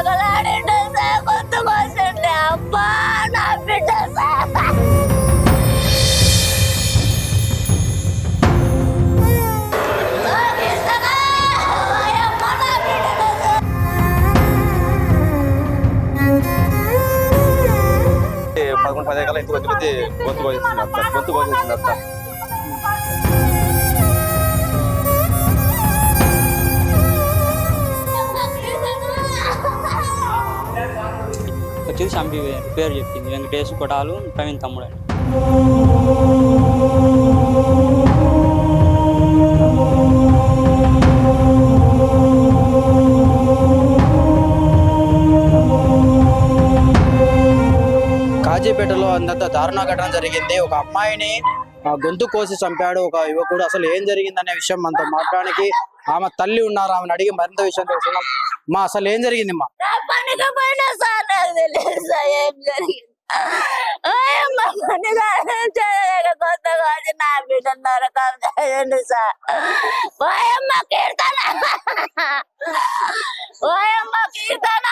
తలగలాడిండు sir గుర్తుకొచ్చిండే అబ్బా నా బిడ్డ సార్ పదకొండు 10 కల్లా ఇంటికి వచ్చి గొంతు కోసేసినారు సార్. వచ్చేది చంపి పేరు చెప్పింది వెంకటేష్ కొటాలు ప్రవీణ్ తమ్ముడు అని. కాజీపేటలో అంత దారుణ ఘటన జరిగింది. ఒక అమ్మాయిని గొంతు కోసి చంపాడు ఒక యువకుడు. అసలు ఏం జరిగిందనే విషయం మనతో మాట్లాడడానికి ఆమె తల్లి ఉన్నారు. ఆమెను అడిగి మరింత విషయం తెలుసుకున్నాం. మా అసలు ఏం జరిగింది మా? నా బిడ్డన్నర కాదండి సార్ ఓయమ్మ కీర్తన ఓయమ్మ కీర్తన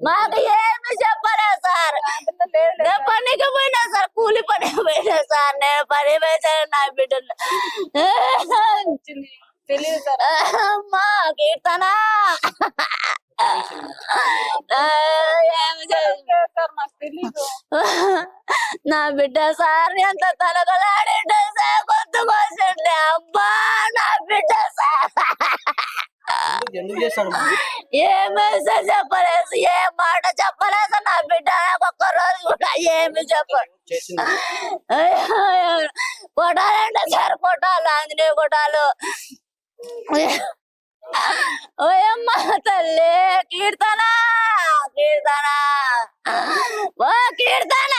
మాకు ఏమి చెప్పలే సార్. నేను పనికి పోయినా సార్, కూలి పని పోయినా సార్. నేను పని వేసాను నా బిడ్డను తెలియదు సార్. అమ్మా కీర్తన నా బిడ్డ సార్ ఎంత తలగలాడిండు సార్ గుర్తుకొచ్చిండే అబ్బా నా బిడ్డ సార్. ఏ మెసేజ్ చెప్పలేదు, ఏ మాట చెప్పలేదు నా బిడ్డ. ఒక్క రోజు కూడా ఏమి చెప్పాడు. కొట్టాలంటే సార్ కొట్టాలి, ఆంజనేయ కొట్టాలు. ఓయమ్మ తల్లి కీర్తన కీర్తన ఓ కీర్తన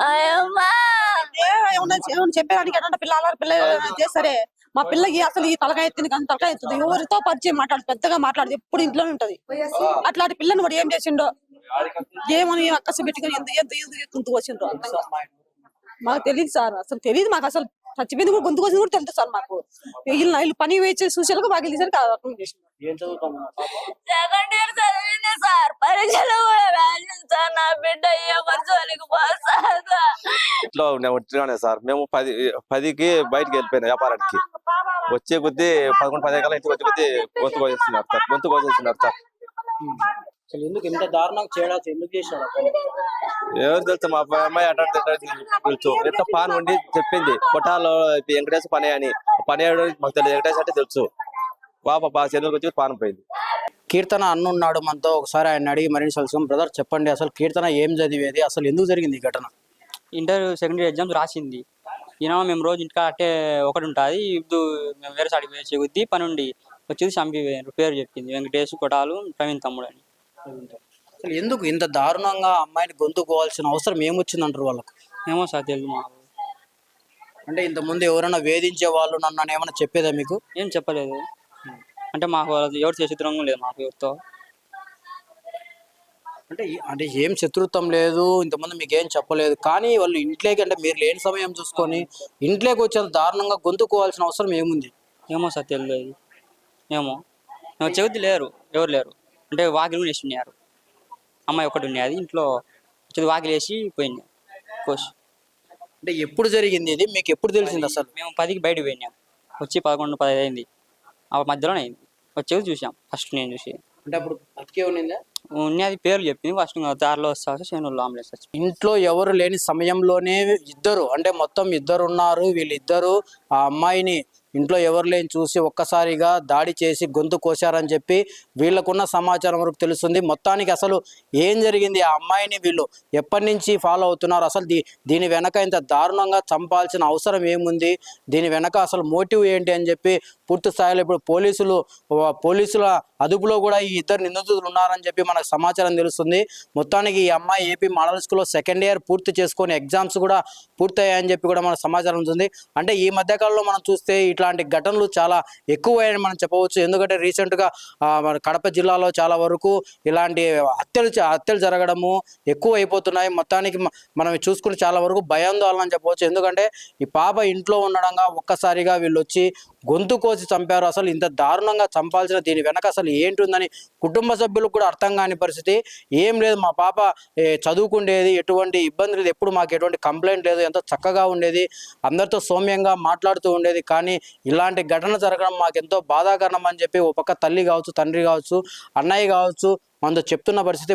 అయ్యమ్మా చెప్పేదానికి ఏంటంటే పిల్ల చేస్తారే మా పిల్లకి అసలు ఈ తలకాయ ఎత్తింది కానీ తలకాయ ఎత్తుంది. ఎవరితో పరిచయం మాట్లాడు పెద్దగా మాట్లాడదు, ఎప్పుడు ఇంట్లోనే ఉంటది. అట్లాంటి పిల్లని వాడు ఏం చేసిండో ఏమని అక్కసి పెట్టుకుని ఎందుకు వచ్చిండ్రో మాకు తెలియదు సార్. అసలు తెలియదు మాకు. అసలు చచ్చిపోయింది కూడా గొంతు కోసింది కూడా తెలుసు సార్ మాకు. వీళ్ళు పని వేసి చూసేలకు బాగా తెలిసారు అర్థం చేసింది. సెకండ్ ఇయర్ చదివింది సార్, పరీక్షలు కూడా రాసింది సార్. నా బిడ్డ ఏ మంచోనికి ఇంట్లో ఉంటున్నానే సార్. మేము 10కి బయటకు వెళ్ళిపోయినా వ్యాపారానికి. వచ్చే కొద్దీ 11, 10 కల్లా ఇంటికి వచ్చే కొద్దీ గొంతు కోసేసినారు సార్. ఎందుకు ఇంత దారుణంగా చేయడానికి ఎందుకు చేశాడు? ఎవరు తెలుసు మా అమ్మాయి అటు తెలుసు. ఎట్లా పాన్ వండి చెప్పింది కొట్టాలో వెంకటేశ్ పని అని. పని మాకు తెలియదు, వెంకటేశ్ అంటే తెలుసు. పాప చెల్లెలకు వచ్చి పాన్ పోయింది. కీర్తన అన్నున్నాడు మనతో, ఒకసారి ఆయన అడిగి మరిన్ని తెలుసుకున్నాం. బ్రదర్ చెప్పండి, అసలు కీర్తన ఏం చదివేది, అసలు ఎందుకు జరిగింది ఈ ఘటన? ఇంటర్ సెకండ్ ఇయర్ ఎగ్జామ్స్ రాసింది. ఈయన మేము రోజు ఇంటికా అట్టే ఒకటి ఉంటుంది. ఇప్పుడు మేము వేరే సాడికి వేసే కొద్దీ పని ఉండి వచ్చేది చంపి పేరు చెప్పింది వెంకటేష్ కొటాలు ప్రవీణ్ తమ్ముడు అని. అసలు ఎందుకు ఇంత దారుణంగా అమ్మాయిని గొంతుకోవాల్సిన అవసరం ఏమొచ్చిందంటారు వాళ్ళకు? ఏమో సార్ తెలియదు మాకు. అంటే ఇంతకుముందు ఎవరైనా వేధించే వాళ్ళు నన్ను ఏమైనా చెప్పేదా మీకు? ఏం చెప్పలేదు. అంటే మాకు ఎవరు చేసే శత్రుత్వం లేదు మాకు ఎవరితో. అంటే ఏం శత్రుత్వం లేదు, ఇంతకుముందు మీకు ఏం చెప్పలేదు. కానీ వాళ్ళు ఇంట్లోకి అంటే మీరు లేని సమయం చూసుకొని ఇంట్లోకి వచ్చేంత దారుణంగా గొంతుకోవాల్సిన అవసరం ఏముంది? ఏమో సార్ తెలియదు. ఏమో చెబుద్ది లేరు, ఎవరు లేరు. అంటే వాకిలు వేసి ఉన్నారు, అమ్మాయి ఒకటి ఉన్నది ఇంట్లో. వచ్చేది వాకిలు వేసి పోయింది కోసి. అంటే ఎప్పుడు జరిగింది ఇది, మీకు ఎప్పుడు తెలిసింది అసలు? మేము 10కి బయటకు పోయినాం, వచ్చి 11, 15 అయింది. ఆ మధ్యలోనే అయింది. వచ్చేది చూసాం ఫస్ట్ నేను చూసి. అంటే అప్పుడు బతికే ఉన్నది పేర్లు చెప్పింది. ఫస్ట్ దారిలో వస్తా శేనుల్లో అంబులెన్స్ వచ్చి. ఇంట్లో ఎవరు లేని సమయంలోనే ఇద్దరు, అంటే మొత్తం ఇద్దరు ఉన్నారు. వీళ్ళిద్దరు ఆ అమ్మాయిని ఇంట్లో ఎవరు లేని చూసి ఒక్కసారిగా దాడి చేసి గొంతు కోసారని చెప్పి వీళ్ళకున్న సమాచారం వరకు తెలుస్తుంది. మొత్తానికి అసలు ఏం జరిగింది, ఆ అమ్మాయిని వీళ్ళు ఎప్పటి నుంచి ఫాలో అవుతున్నారు, అసలు దీని వెనక ఇంత దారుణంగా చంపాల్సిన అవసరం ఏముంది, దీని వెనక అసలు మోటివ్ ఏంటి అని చెప్పి పూర్తి స్థాయిలో ఇప్పుడు పోలీసుల అదుపులో కూడా ఈ ఇద్దరు నిందితులు ఉన్నారని చెప్పి మనకు సమాచారం తెలుస్తుంది. మొత్తానికి ఈ అమ్మాయి ఏపీ మోడల్ స్కూల్లో సెకండ్ ఇయర్ పూర్తి చేసుకొని ఎగ్జామ్స్ కూడా పూర్తయ్యాయని చెప్పి కూడా మనకు సమాచారం ఉంటుంది. అంటే ఈ మధ్యకాలంలో మనం చూస్తే ఇట్లాంటి ఘటనలు చాలా ఎక్కువైన మనం చెప్పవచ్చు. ఎందుకంటే రీసెంట్గా మన కడప జిల్లాలో చాలా వరకు ఇలాంటి హత్యలు జరగడము ఎక్కువ అయిపోతున్నాయి. మొత్తానికి మనం చూసుకుని చాలా వరకు భయాందోళన అని చెప్పవచ్చు. ఎందుకంటే ఈ పాప ఇంట్లో ఉండడంగా ఒక్కసారిగా వీళ్ళు వచ్చి గొంతు కోసి చంపారు. అసలు ఇంత దారుణంగా చంపాల్సిన దీని వెనక అసలు ఏంటుందని కుటుంబ సభ్యులకు కూడా అర్థం కాని పరిస్థితి. ఏం లేదు, మా పాప చదువుకుండేది, ఎటువంటి ఇబ్బంది లేదు, ఎప్పుడు మాకు ఎటువంటి కంప్లైంట్ లేదు, ఎంతో చక్కగా ఉండేది, అందరితో సౌమ్యంగా మాట్లాడుతూ ఉండేది. కానీ ఇలాంటి ఘటన జరగడం మాకు ఎంతో బాధాకరణం అని చెప్పి ఒక పక్క తల్లి కావచ్చు, తండ్రి కావచ్చు, అన్నయ్య కావచ్చు మనతో చెప్తున్న పరిస్థితి.